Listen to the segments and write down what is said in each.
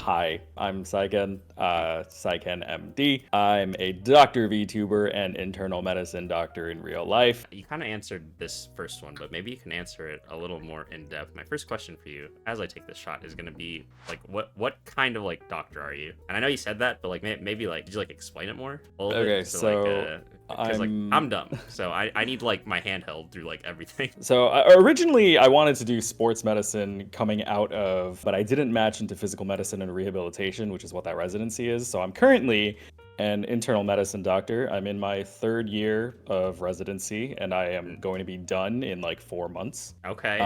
Hi, I'm Saiken, SaikenMD. I'm a Dr. Vtuber and internal medicine doctor in real life. You kind of answered this first one, but maybe you can answer it a little more in depth. My first question for you, as I take this shot, is going to be like, what kind of like doctor are you? And I know you said that, but like maybe like, did you like explain it more a little Okay, bit? So like, so because like I'm dumb, so I need like my handheld through like everything. Originally I wanted to do sports medicine coming out of, but I didn't match into physical medicine and rehabilitation, which is what that residency is. So I'm currently an internal medicine doctor. I'm in my 3rd year of residency, and I am going to be done in like 4 months. Okay.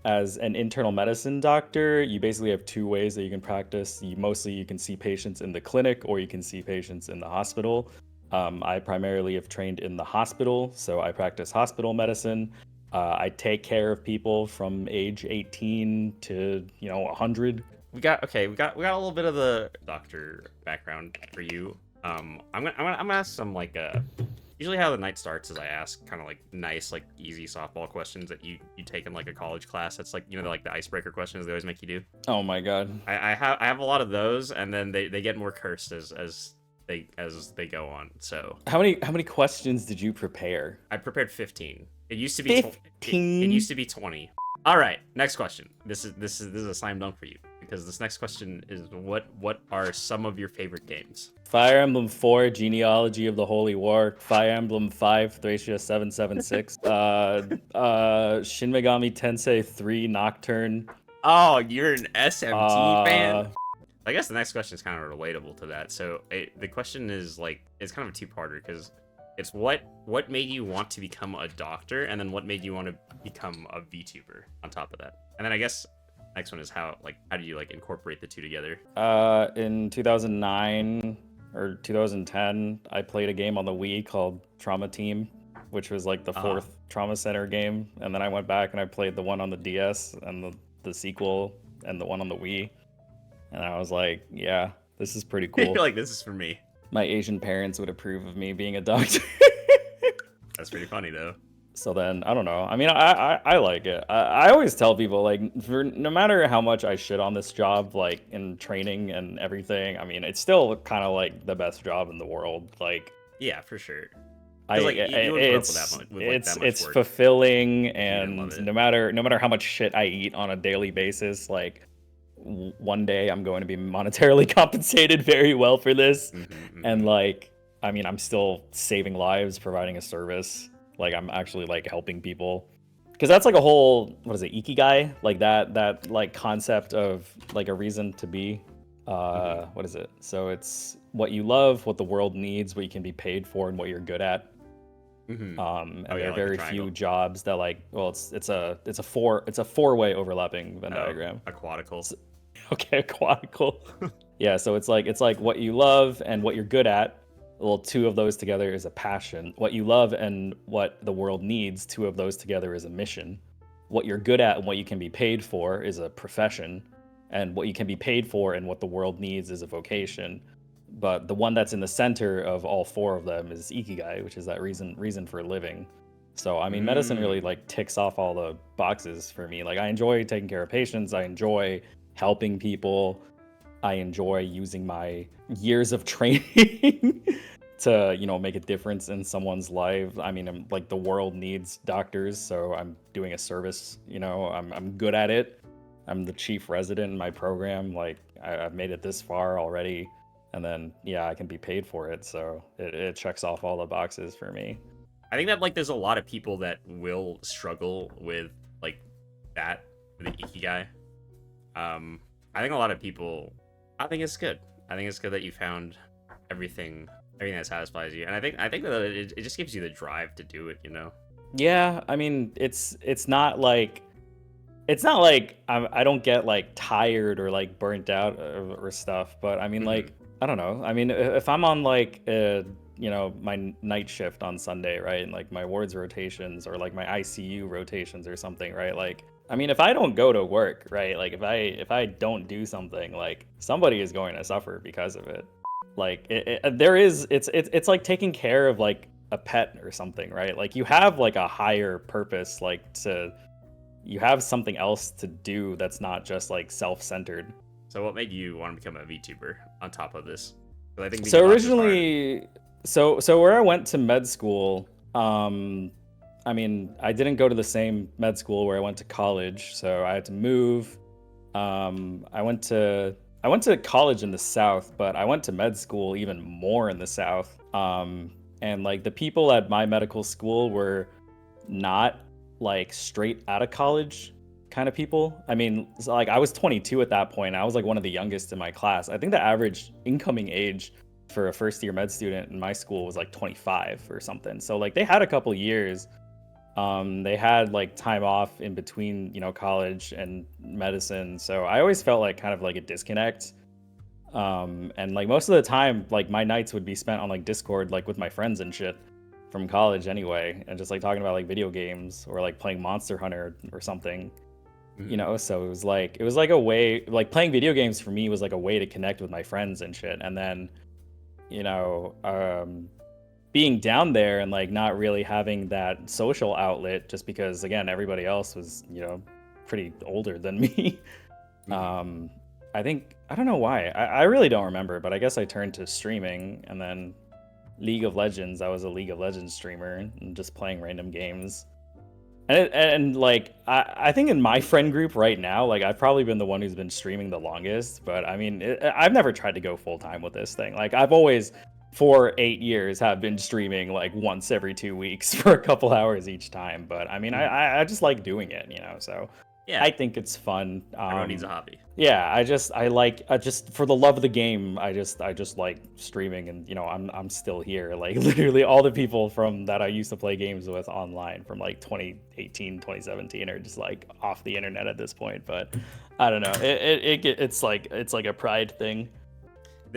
As an internal medicine doctor, you basically have 2 ways that you can practice. You can see patients in the clinic, or you can see patients in the hospital. I primarily have trained in the hospital, so I practice hospital medicine. I take care of people from age 18 to 100. We got a little bit of the doctor background for you. I'm gonna ask some like usually how the night starts is I ask kind of like nice like easy softball questions that you take in like a college class. That's like like the icebreaker questions they always make you do. Oh my god. I have a lot of those, and then they get more cursed as they go on. So How many questions did you prepare? I prepared 15. It used to be 15? It used to be 20. All right, next question. This is a slam dunk for you, because this next question is what are some of your favorite games? Fire Emblem 4, Genealogy of the Holy War, Fire Emblem 5, Thracia 776, Shin Megami Tensei 3, Nocturne. Oh, you're an SMT fan? Uh, I guess the next question is kind of relatable to that. So the question is like, it's kind of a 2-parter, because it's what made you want to become a doctor, and then what made you want to become a VTuber on top of that. And then I guess next one is how do you like incorporate the 2 together? in 2009 or 2010, I played a game on the Wii called Trauma Team, which was like the 4th Trauma Center game. And then I went back and I played the one on the DS and the sequel and the one on the Wii. And I was like, yeah, this is pretty cool. You're like, this is for me. My Asian parents would approve of me being a doctor. That's pretty funny though. So then, I don't know. I mean, I like it. I always tell people, like, no matter how much I shit on this job, like, in training and everything, I mean, it's still kind of, like, the best job in the world. Like... Yeah, for sure. It's fulfilling, and no matter how much shit I eat on a daily basis, like, one day I'm going to be monetarily compensated very well for this. And, like, I mean, I'm still saving lives, providing a service. Like, I'm actually like helping people, because that's like a whole, what is it, Ikigai, like that like concept of like a reason to be. What is it? So it's what you love, what the world needs, what you can be paid for, and what you're good at. And there are very few jobs that, like, well, it's a 4-way overlapping Venn diagram. Aquatical. Okay, aquatical. Yeah, so it's like what you love and what you're good at. Well, 2 of those together is a passion. What you love and what the world needs, 2 of those together is a mission. What you're good at and what you can be paid for is a profession. And what you can be paid for and what the world needs is a vocation. But the one that's in the center of all 4 of them is Ikigai, which is that reason for living. So, I mean, medicine really like ticks off all the boxes for me. Like, I enjoy taking care of patients. I enjoy helping people. I enjoy using my years of training to, make a difference in someone's life. I mean, like, the world needs doctors, so I'm doing a service, I'm good at it. I'm the chief resident in my program. Like, I've made it this far already, and then, yeah, I can be paid for it. So it checks off all the boxes for me. I think that, like, there's a lot of people that will struggle with, like, that, the Ikigai. I think a lot of people... I think it's good. I think it's good that you found everything that satisfies you, and I think that it just gives you the drive to do it. Yeah, I mean, it's not like I don't get like tired or like burnt out or stuff, but I mean, like, I don't know. I mean, if I'm on like my night shift on Sunday, right, and like my wards rotations or like my ICU rotations or something, right, like, I mean, if I don't go to work, right, like if I don't do something, like, somebody is going to suffer because of it. Like, it's like taking care of like a pet or something, right? Like, you have like a higher purpose, like, you have something else to do that's not just like self-centered. So what made you want to become a VTuber on top of this? 'Cause I think being a So doctor is hard. originally, so where I went to med school, I mean, I didn't go to the same med school where I went to college, so I had to move. I went to college in the South, but I went to med school even more in the South. And like the people at my medical school were not like straight out of college kind of people. I mean, so, like I was 22 at that point. I was like one of the youngest in my class. I think the average incoming age for a first year med student in my school was like 25 or something. So like they had a couple years. They had like time off in between, you know, college and medicine. So I always felt like kind of like a disconnect. And like most of the time, like my nights would be spent on like Discord, like with my friends and shit from college anyway, and just like talking about like video games or like playing Monster Hunter or something, you know. So it was like a way, like playing video games for me was like a way to connect with my friends and shit. And then, you know, being down there and like not really having that social outlet just because again everybody else was, you know, pretty older than me. I think I don't know why. I really don't remember, but I guess I turned to streaming and then League of Legends. I was a League of Legends streamer and just playing random games. And like I think in my friend group right now, like I've probably been the one who's been streaming the longest, but I mean I've never tried to go full time with this thing. Like I've always for 8 years have been streaming like once every 2 weeks for a couple hours each time. But I mean I just like doing it, you know, so Yeah, I think it's fun. everyone needs a hobby. Yeah, I just for the love of the game, I just like streaming, and you know, I'm still here. Like literally all the people from that I used to play games with online from like 2018, 2017 are just like off the internet at this point, but I don't know. It's like a pride thing.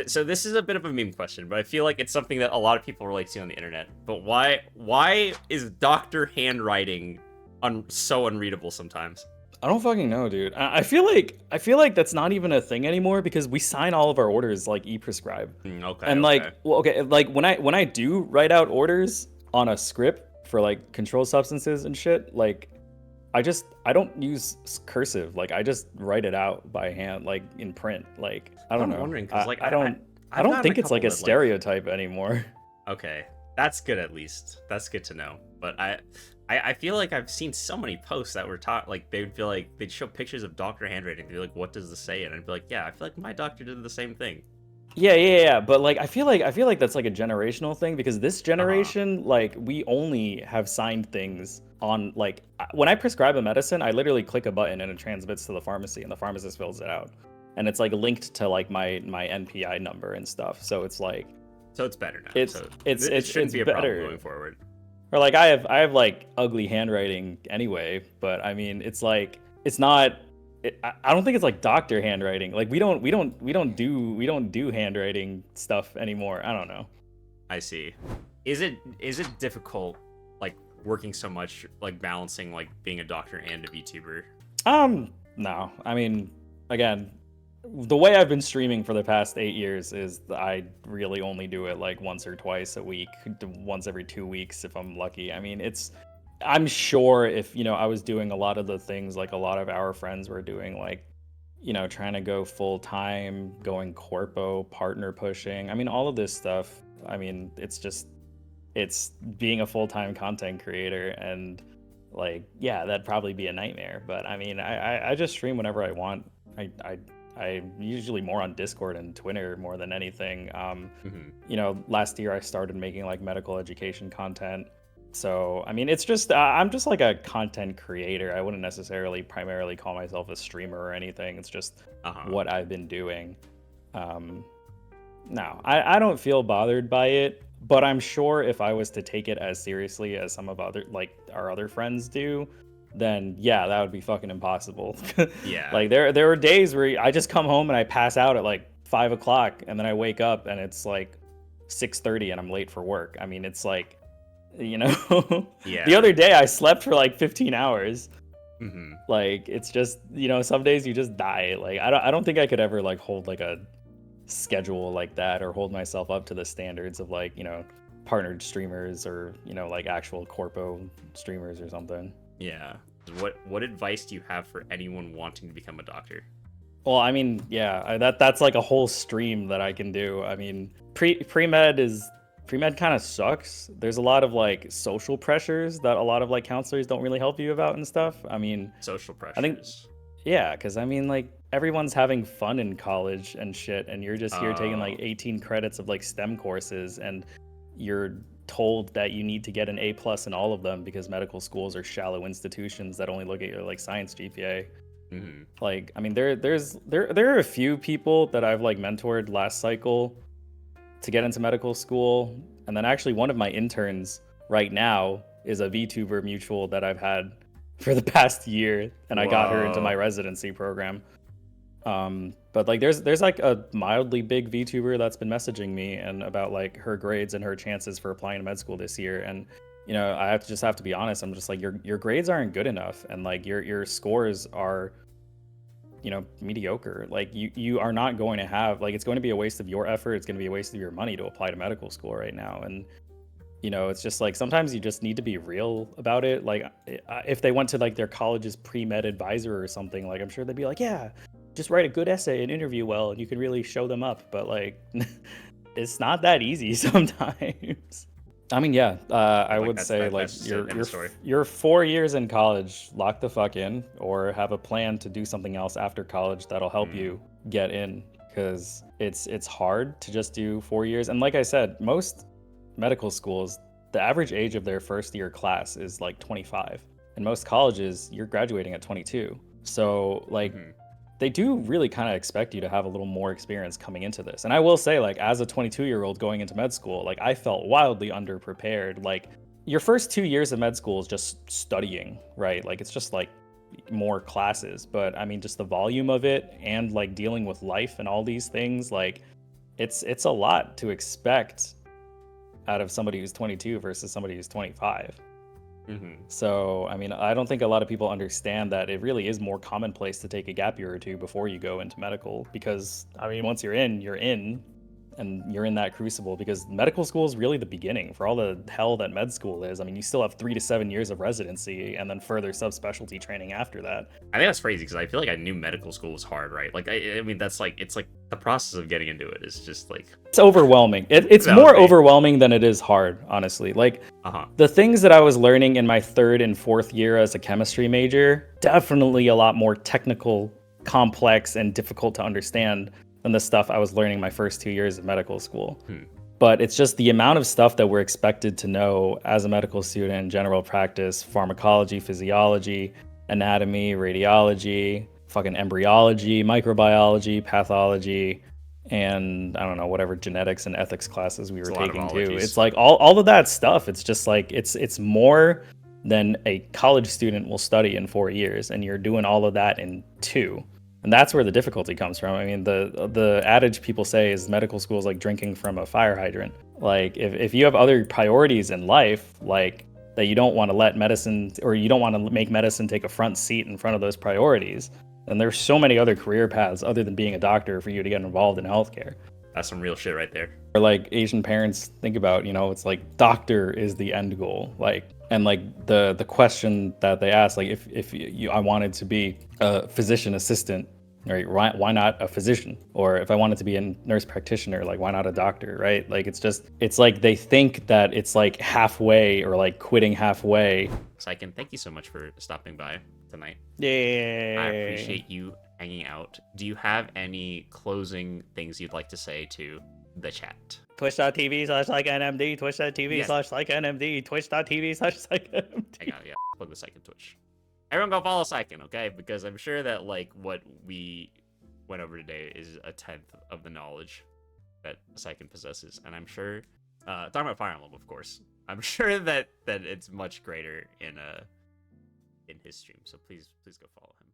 So this is a bit of a meme question, but I feel like it's something that a lot of people relate to on the internet. But why is doctor handwriting so unreadable sometimes? I don't fucking know, dude. I feel like that's not even a thing anymore because we sign all of our orders like e-prescribe. Okay. And like, well, okay, like when I do write out orders on a script for like controlled substances and shit, like I don't use cursive. Like I just write it out by hand, like in print. Like I don't know. I'm wondering because like I don't think it's like a stereotype anymore. Okay, that's good at least. That's good to know. But I feel like I've seen so many posts that were taught like they would feel like they'd show pictures of doctor handwriting. They'd be like, "What does this say?" And I'd be like, "Yeah, I feel like my doctor did the same thing." Yeah. But like, I feel like that's like a generational thing because this generation, like, we only have signed things on like when I prescribe a medicine, I literally click a button and it transmits to the pharmacy, and the pharmacist fills it out, and it's like linked to like my NPI number and stuff. So it's like, so it's better now. It shouldn't be a better problem going forward. Or like I have like ugly handwriting anyway, but I mean it's like it's not. I don't think it's like doctor handwriting. Like we don't do handwriting stuff anymore. I don't know. I see. Is it difficult like working so much, like balancing like being a doctor and a VTuber? No. I mean, again, the way I've been streaming for the past 8 years is I really only do it like once or twice a week, once every 2 weeks if I'm lucky. I mean, I'm sure if, you know, I was doing a lot of the things like a lot of our friends were doing, like, you know, trying to go full time, going corpo, partner pushing. I mean, all of this stuff. I mean, it's being a full-time content creator, and like, yeah, that'd probably be a nightmare. But I mean, I just stream whenever I want. I'm usually more on Discord and Twitter more than anything. You know, last year I started making like medical education content. So, I mean, it's just, I'm just like a content creator. I wouldn't necessarily primarily call myself a streamer or anything. It's just what I've been doing. No, I don't feel bothered by it, but I'm sure if I was to take it as seriously as some of our other friends do, then yeah, that would be fucking impossible. Yeah. Like there were days where I just come home and I pass out at like 5 o'clock, and then I wake up and it's like 6:30 and I'm late for work. I mean, it's like, you know, Yeah. The other day I slept for like 15 hours. Mm-hmm. Like, it's just, you know, some days you just die. Like, I don't think I could ever like hold like a schedule like that or hold myself up to the standards of like, you know, partnered streamers or, you know, like actual corpo streamers or something. Yeah. What advice do you have for anyone wanting to become a doctor? Well, I mean, yeah, that's like a whole stream that I can do. I mean, pre-med kind of sucks. There's a lot of like social pressures that a lot of like counselors don't really help you about and stuff. I mean, Social I think pressures. yeah, because I mean, like everyone's having fun in college and shit, and you're just here taking like Oh, 18 credits of like STEM courses, and you're told that you need to get an A+ in all of them because medical schools are shallow institutions that only look at your like science GPA. mhm. Like, I mean, there are a few people that I've like mentored last cycle to get into medical school, and then actually one of my interns right now is a VTuber mutual that I've had for the past year, and I got her into my Whoa. residency program. But like, there's like a mildly big VTuber that's been messaging me and about like her grades and her chances for applying to med school this year, and you know, I have to be honest. I'm just like, your grades aren't good enough, and like your scores are, you know, mediocre. Like you are not going to have, like, it's going to be a waste of your effort, it's going to be a waste of your money to apply to medical school right now. And you know, it's just like sometimes you just need to be real about it. Like if they went to like their college's pre-med advisor or something, like I'm sure they'd be like, yeah, just write a good essay and interview well and you can really show them up. But like it's not that easy sometimes. I mean, yeah, I Like would say like that's just it, end of story. your 4 years in college, lock the fuck in, or have a plan to do something else after college that'll help Mm. you get in, because it's hard to just do 4 years. And like I said, most medical schools, the average age of their first year class is like 25. In most colleges, you're graduating at 22. So like Mhm. they do really kind of expect you to have a little more experience coming into this. And I will say, like, as a 22-year-old going into med school, like I felt wildly underprepared. Like your first 2 years of med school is just studying, right? Like it's just like more classes. But I mean, just the volume of it and like dealing with life and all these things, like it's a lot to expect out of somebody who's 22 versus somebody who's 25. Mhm. So, I mean, I don't think a lot of people understand that it really is more commonplace to take a gap year or two before you go into medical, because, I mean, once you're in, and you're in that crucible, because medical school is really the beginning for all the hell that med school is. I mean, you still have 3 to 7 years of residency and then further subspecialty training after that. I think that's crazy because I feel like I knew medical school was hard, right? Like, I mean, that's like, it's like the process of getting into it is just like, It's overwhelming. It's that was more me. overwhelming than it is hard, honestly. Like, Uh-huh. the things that I was learning in my 3rd and 4th year as a chemistry major, definitely a lot more technical, complex, and difficult to understand than the stuff I was learning my first 2 years of medical school. But it's just the amount of stuff that we're expected to know as a medical student: general practice, pharmacology, physiology, anatomy, radiology, fucking embryology, microbiology, pathology, and I don't know, whatever genetics and ethics classes we It's were a lot of taking too. ologies. It's like all of that stuff. It's just like it's more than a college student will study in 4 years, and you're doing all of that in 2. And that's where the difficulty comes from. I mean, the adage people say is medical school is like drinking from a fire hydrant. Like if you have other priorities in life, like that you don't want to let medicine, or you don't want to make medicine take a front seat in front of those priorities, then there's so many other career paths other than being a doctor for you to get involved in healthcare. That's some real shit right there. Or like Asian parents think about, you know, it's like doctor is the end goal. Like, and like the question that they ask, like if you I wanted to be a physician assistant, right? Why not a physician? Or if I wanted to be a nurse practitioner, like why not a doctor, right? Like it's like they think that it's like halfway, or like quitting halfway. Saiken, thank you so much for stopping by tonight. Yay. I appreciate you hanging out. Do you have any closing things you'd like to say to the chat? Twitch.tv/SaikenMD, Twitch.tv/SaikenMD, Twitch.tv/SaikenMD. Hang on, yeah, plug the Saiken Twitch. Everyone go follow Saiken, okay? Because I'm sure that like what we went over today is a 10th of the knowledge that Saiken possesses, and I'm sure, talking about Fire Emblem, of course, I'm sure that it's much greater in his stream. So please go follow him.